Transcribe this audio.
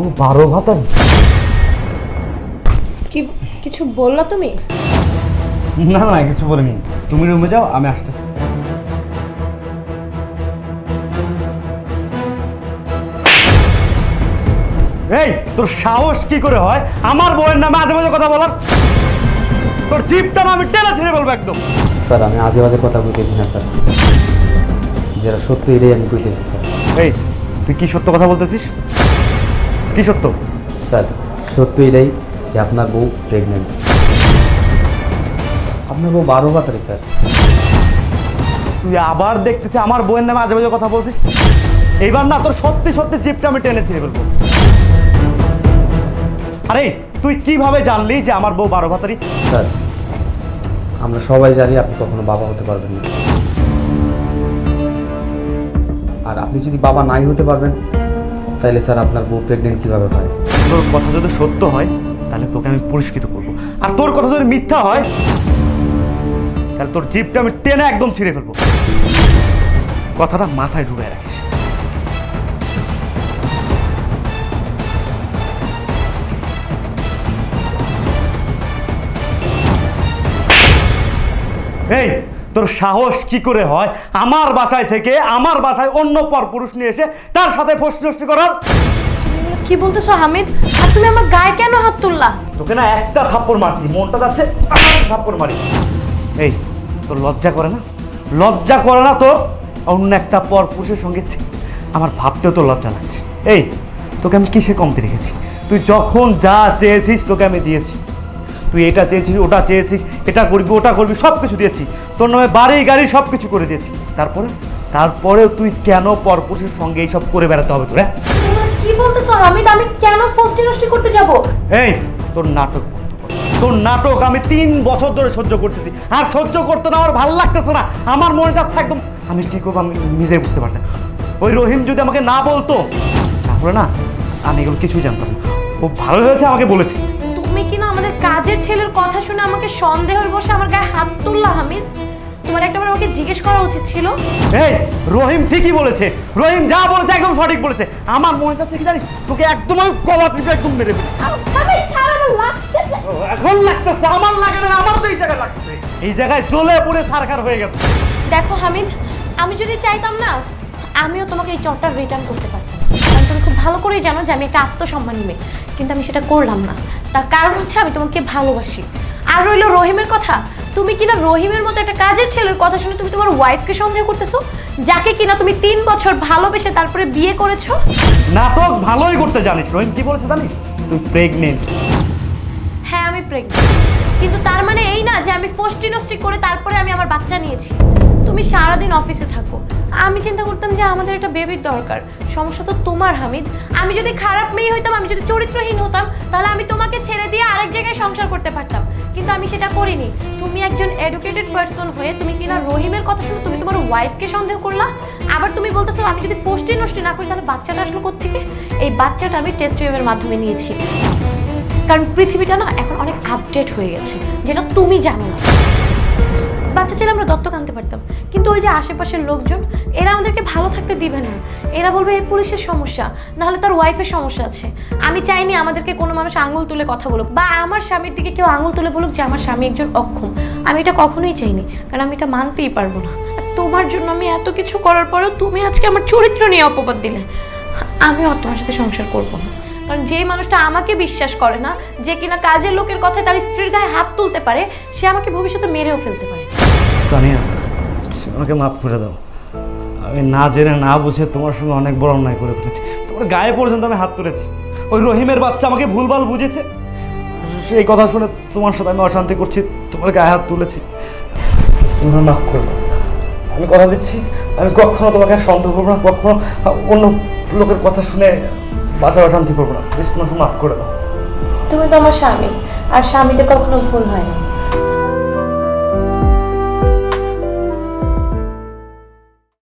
বউ 12 ভাতা? কি কিছু বললা তুমি? না না কিছু বলিনি, তুমি রুমে যাও, আমি আসতেছি। এই তোর সাহস কি করে হয় আমার বউয়ের নামে আজে বাজে কথা বলার? তোর জিপটা আমি টেনে ছেড়ে বলবো একদম। স্যার আমি আজে বাজে কথা বলতেছি না স্যার, যেটা সত্য এটাই আমি কইতেছি স্যার। এই তুই কি সত্য কথা বলতেছিস? কি সত্য? স্যার সত্য এটাই যে আপনার বউ প্রেগনেন্ট। আপনার বউ 12 ভাতারি স্যার। তুই আবার দেখতেছি আমার বউয়ের নামে আজে বাজে কথা বলছিস। এইবার না তোর সত্যি সত্যি জিপটা আমি টেনে ছেড়ে ফেলবো। আরে তুই কিভাবে জানলি যে আমার বউ 12 ভাতারি? স্যার আমরা সবাই জানি আপনি কখনো বাবা হতে পারবেন না, আর আপনি যদি বাবা নাই হতে পারবেন তাহলে স্যার আপনার বউ প্রেগনেন্ট কীভাবে হয়? তোর কথা যদি সত্য হয় তাহলে তোকে আমি পুরস্কৃত করবো, আর তোর কথা যদি মিথ্যা হয় তাহলে তোর জিপটা আমি টেনে একদম ছিঁড়ে ফেলবো। কথাটা মাথায় ঢুকে রাখিস। এই তোর সাহস কি করে হয় আমার বাসায় থেকে আমার বাসায় অন্য পরপুরুষ নিয়ে এসে তার সাথে ফষ্টি করার? কি বলতেছো হামিদ? আর তুমি আমার গায়ে কেন হাত তুললা? তোকে না একটা থাপ্পড় মারছি, মনটা যাচ্ছে থাপ্পড় মারি। এই তোর লজ্জা করে না? লজ্জা করে না তোর? অন্য একটা পরপুরুষের সঙ্গে আমার ভাবতেও তোর লজ্জা লাগছে। এই তোকে আমি কিসে কমতি রেখেছি? তুই যখন যা চেয়েছিস তোকে আমি দিয়েছি। তুই এটা চেয়েছিস, ওটা চেয়েছিস, এটা করবি, ওটা করবি, সব কিছু দিয়েছি। তোর নামে বাড়ি গাড়ি সব কিছু করে দিয়েছি। তারপরেও তুই কেন পরপুরুষের সঙ্গে এইসব করে বেড়াতে হবে তোর? কি বলতেছো হামিদ? আমি কেন ফষ্টি নষ্টি করতে যাব? এই তোর নাটক, তোর নাটক আমি 3 বছর ধরে সহ্য করতেছি, আর সহ্য করতে না আমার ভালো লাগতেছে না। আমার মনে যাচ্ছে একদম, আমি কি করবো আমি নিজেই বুঝতে পারছি না। ওই রহিম যদি আমাকে না বলতো তাহলে না আমি এগুলো কিছুই জানতাম না। ও ভালো হয়েছে আমাকে বলেছে। তুমি কি না আমাদের কাজের ছেলের কথা শুনে আমাকে সন্দেহের বসে আমার গায়ে হাত তুললা হামিদ? তোমার একটাবার আমাকে জিজ্ঞেস করা উচিত ছিল। এই রহিম ঠিকই বলেছে, রহিম যা বলেছে একদম সঠিক বলেছে। আমার মনে যাচ্ছে কি জানিস, তোকে একদম আমি কলা থেকে একদম মেরে ফেলি। এখন লাগতেছে, আমার লাগে না, আমার তো এই জায়গায় লাগছে। এই জায়গায় জ্বলে পুড়ে ছারখার হয়ে গেছে। দেখো হামিদ, আমি যদি চাইতাম না আমিও তোমাকে এই চটটা রিটার্ন করতে পারতাম, কারণ তুমি খুব ভালো করেই জানো যে আমি একটা আত্মসম্মানী মেয়ে, কিন্তু আমি সেটা করলাম না। তার কারণ হচ্ছে আমি তোমাকে ভালোবাসি। আর রইল রহিমের কথা, তুমি কিনা রহিমের মতো একটা কাজের ছেলের কথা শুনে তুমি তোমার ওয়াইফকে সন্দেহ করতেছো, যাকে কিনা তুমি 3 বছর ভালোবেসে তারপরে বিয়ে করেছো। নাটক ভালোই করতে জানিস। রহিম কি বলেছে জানিস? তুই প্রেগনেন্ট। হ্যাঁ আমি প্রেগনেন্ট, কিন্তু তার মানে এই না যে আমি ফষ্টি নষ্টি করে তারপরে আমি আমার বাচ্চা নিয়েছি। তুমি সারাদিন অফিসে থাকো, আমি চিন্তা করতাম যে আমাদের একটা বেবির দরকার। সমস্যা তো তোমার হামিদ। আমি যদি খারাপ মেয়ে হইতাম, আমি যদি চরিত্রহীন হতাম, তাহলে আমি তোমাকে ছেড়ে দিয়ে আরেক জায়গায় সংসার করতে পারতাম, কিন্তু আমি সেটা করিনি। তুমি একজন এডুকেটেড পারসন হয়ে তুমি কিনা রহিমের কথা শুনে তুমি তোমার ওয়াইফকে সন্দেহ করলা। আবার তুমি বলতেছো আমি যদি ফষ্টি নষ্টি না করি তাহলে বাচ্চাটা আসলো কোত্থেকে? এই বাচ্চাটা আমি টেস্ট টিউবের মাধ্যমে নিয়েছি, কারণ পৃথিবীটা না এখন অনেক আপডেট হয়ে গেছে, যেটা তুমি জানো না। বাচ্চা ছেলে আমরা দত্তক আনতে পারতাম, কিন্তু ওই যে আশেপাশের লোকজন, এরা আমাদেরকে ভালো থাকতে দিবে না। এরা বলবে এই পুলিশের সমস্যা, নাহলে তার ওয়াইফের সমস্যা আছে। আমি চাইনি আমাদেরকে কোনো মানুষ আঙুল তুলে কথা বলুক, বা আমার স্বামীর দিকে কেউ আঙুল তুলে বলুক যে আমার স্বামী একজন অক্ষম। আমি এটা কখনোই চাইনি, কারণ আমি এটা মানতেই পারবো না। তোমার জন্য আমি এত কিছু করার পরেও তুমি আজকে আমার চরিত্র নিয়ে অপবাদ দিলে। আমিও আর তোমার সাথে সংসার করবো না, কারণ যে মানুষটা আমাকে বিশ্বাস করে না, যে কিনা কাজের লোকের কথায় তার স্ত্রীর গায়ে হাত তুলতে পারে, সে আমাকে ভবিষ্যতে মেরেও ফেলতে পারে। তানিয়া, আমাকে মাফ করে দাও। আমি না জেনে না বুঝে তোমার সঙ্গে অনেক বড় অন্যায় করে ফেলেছি। তোমার গায়ে পর্যন্ত আমি হাত তুলেছি। ওই রহিমের বাচ্চা আমাকে ভুলভাল বুঝেছে, সেই কথা শুনে তোমার সাথে আমি অশান্তি করছি, তোমার গায়ে হাত তুলেছি। তোমরা মাফ করে দাও। আমি কথা দিচ্ছি আমি কখনো তোমাকে সন্দেহ করবো না, কখনো অন্য লোকের কথা শুনে বাসায় অশান্তি করবো না। প্লিজ তোমাকে মাফ করে দাও। তুমি তো আমার স্বামী, আর স্বামীতে কখনো ভুল হয় না।